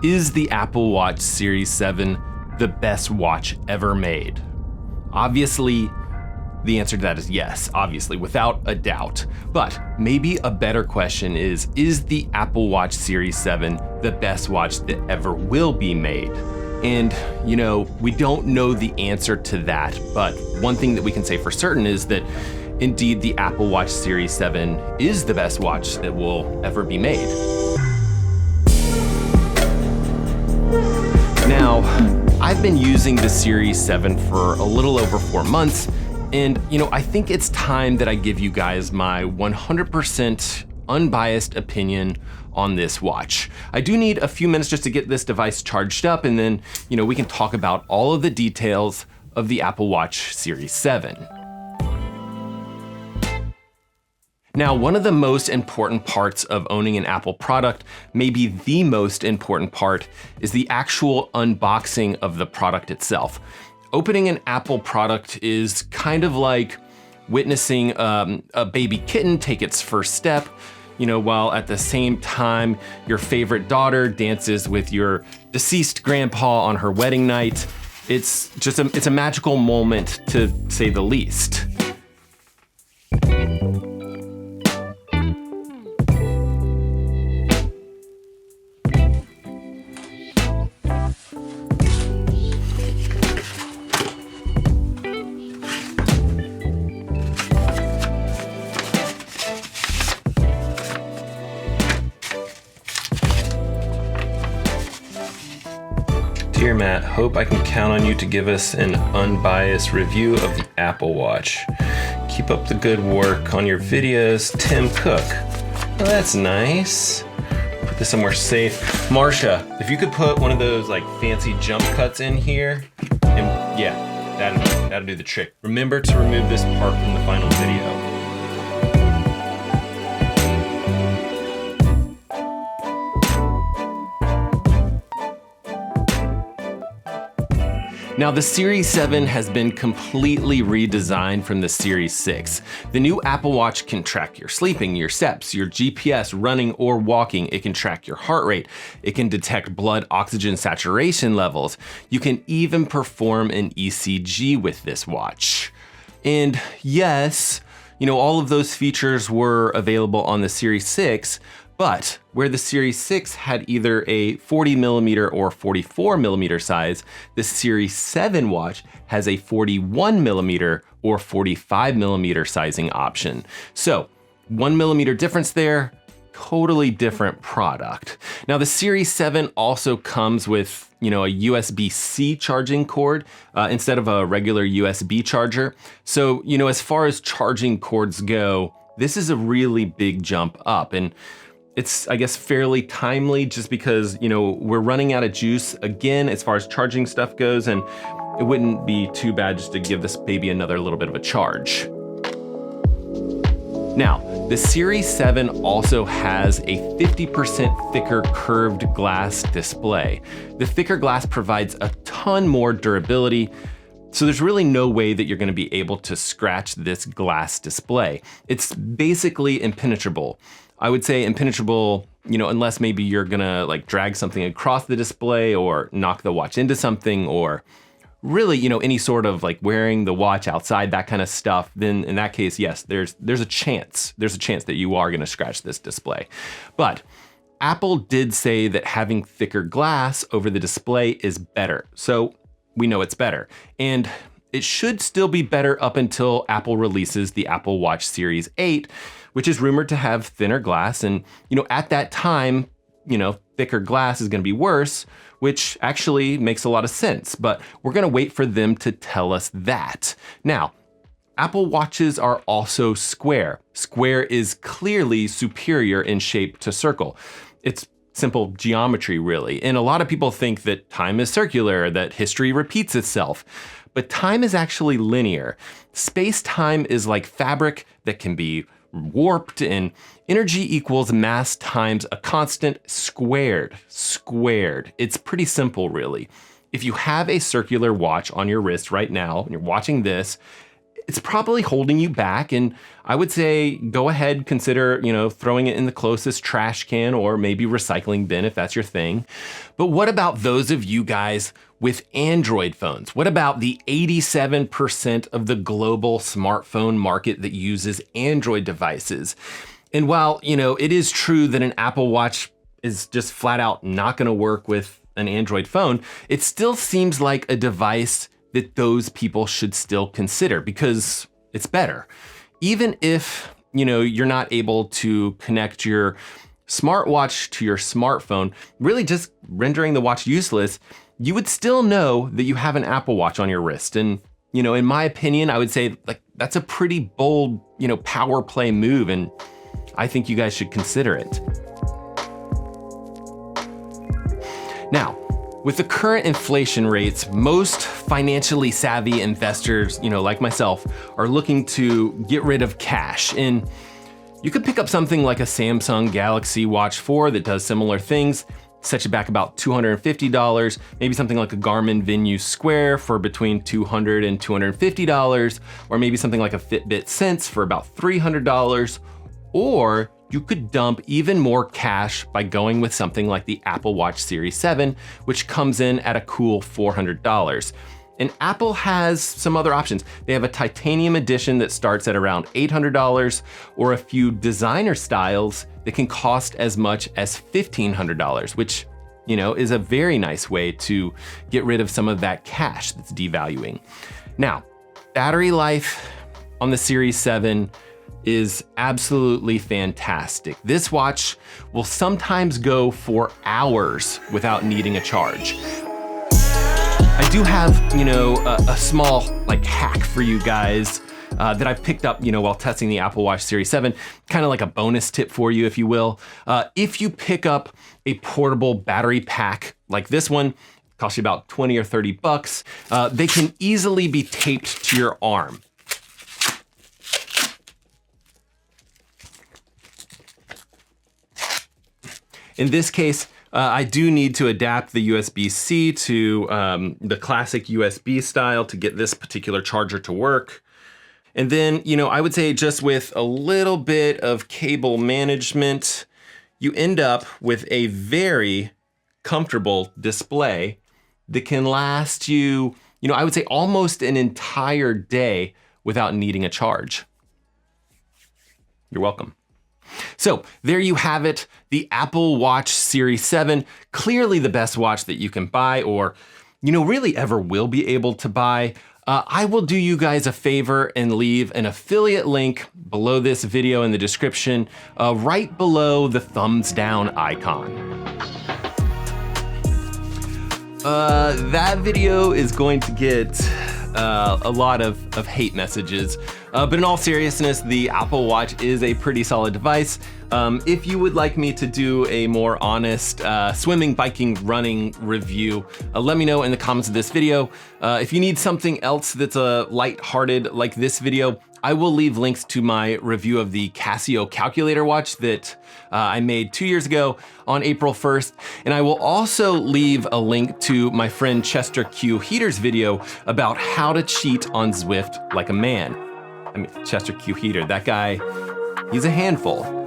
Is the Apple Watch Series 7 the best watch ever made? Obviously, the answer to that is yes, obviously, without a doubt. But maybe a better question is the Apple Watch Series 7 the best watch that ever will be made? And, we don't know the answer to that, but one thing that we can say for certain is that indeed the Apple Watch Series 7 is the best watch that will ever be made. Now, I've been using the Series 7 for a little over 4 months, and I think it's time that I give you guys my 100% unbiased opinion on this watch. I do need a few minutes just to get this device charged up, and then, we can talk about all of the details of the Apple Watch Series 7. Now, one of the most important parts of owning an Apple product, maybe the most important part, is the actual unboxing of the product itself. Opening an Apple product is kind of like witnessing a baby kitten take its first step, while at the same time your favorite daughter dances with your deceased grandpa on her wedding night. It's a magical moment, to say the least. Dear Matt, hope I can count on you to give us an unbiased review of the Apple Watch. Keep up the good work on your videos, Tim Cook. Oh, that's nice. Put this somewhere safe. Marsha, if you could put one of those fancy jump cuts in here, and yeah, that'll do the trick. Remember to remove this part from the final video. Now, the Series 7 has been completely redesigned from the Series 6. The new Apple Watch can track your sleeping, your steps, your GPS, running or walking. It can track your heart rate. It can detect blood oxygen saturation levels. You can even perform an ECG with this watch. And yes, all of those features were available on the Series 6, but where the Series 6 had either a 40mm or 44mm size, the Series 7 watch has a 41mm or 45mm sizing option. So 1mm difference there, totally different product. Now the Series 7 also comes with a USB-C charging cord instead of a regular USB charger. So, as far as charging cords go, this is a really big jump up. And it's, I guess, fairly timely just because, we're running out of juice again as far as charging stuff goes, and it wouldn't be too bad just to give this baby another little bit of a charge. Now, the Series 7 also has a 50% thicker curved glass display. The thicker glass provides a ton more durability, so there's really no way that you're going to be able to scratch this glass display. It's basically impenetrable. I would say impenetrable, unless maybe you're gonna drag something across the display or knock the watch into something, or really, any sort of wearing the watch outside, that kind of stuff. Then in that case, yes, there's a chance that you are gonna scratch this display. But Apple did say that having thicker glass over the display is better. So we know it's better. And it should still be better up until Apple releases the Apple Watch Series 8, which is rumored to have thinner glass. And, at that time, thicker glass is going to be worse, which actually makes a lot of sense. But we're going to wait for them to tell us that. Now, Apple Watches are also square. Square is clearly superior in shape to circle. It's simple geometry, really. And a lot of people think that time is circular, that history repeats itself. But time is actually linear. Space-time is like fabric that can be warped, and energy equals mass times a constant squared. It's pretty simple, really. If you have a circular watch on your wrist right now, and you're watching this, it's probably holding you back. And I would say go ahead, consider, throwing it in the closest trash can or maybe recycling bin if that's your thing. But what about those of you guys with Android phones? What about the 87% of the global smartphone market that uses Android devices? And while, it is true that an Apple Watch is just flat out not going to work with an Android phone, it still seems like a device that those people should still consider because it's better. Even if, you're not able to connect your smartwatch to your smartphone, really just rendering the watch useless, you would still know that you have an Apple Watch on your wrist. And, in my opinion, I would say that's a pretty bold, power play move. And I think you guys should consider it. Now, with the current inflation rates, most financially savvy investors, like myself, are looking to get rid of cash. And you could pick up something like a Samsung Galaxy Watch 4 that does similar things, set you back about $250, maybe something like a Garmin Venue Square for between $200 and $250, or maybe something like a Fitbit Sense for about $300, or you could dump even more cash by going with something like the Apple Watch Series 7, which comes in at a cool $400. And Apple has some other options. They have a titanium edition that starts at around $800, or a few designer styles that can cost as much as $1,500, which, is a very nice way to get rid of some of that cash that's devaluing. Now, battery life on the Series 7 is absolutely fantastic. This watch will sometimes go for hours without needing a charge. I do have, a small hack for you guys that I've picked up, while testing the Apple Watch Series 7, kind of like a bonus tip for you, if you will. If you pick up a portable battery pack like this one, costs you about 20 or 30 bucks, they can easily be taped to your arm. In this case, I do need to adapt the USB-C to the classic USB style to get this particular charger to work. And then, I would say just with a little bit of cable management, you end up with a very comfortable display that can last you, I would say almost an entire day without needing a charge. You're welcome. So there you have it, the Apple Watch Series 7, clearly the best watch that you can buy or, really ever will be able to buy. I will do you guys a favor and leave an affiliate link below this video in the description, right below the thumbs down icon. That video is going to get a lot of hate messages. But in all seriousness, the Apple Watch is a pretty solid device. If you would like me to do a more honest swimming, biking, running review, let me know in the comments of this video. If you need something else that's lighthearted like this video, I will leave links to my review of the Casio calculator watch that I made 2 years ago on April 1st. And I will also leave a link to my friend Chester Q Heater's video about how to cheat on Zwift like a man. I mean, Chester Q Heater, that guy, he's a handful.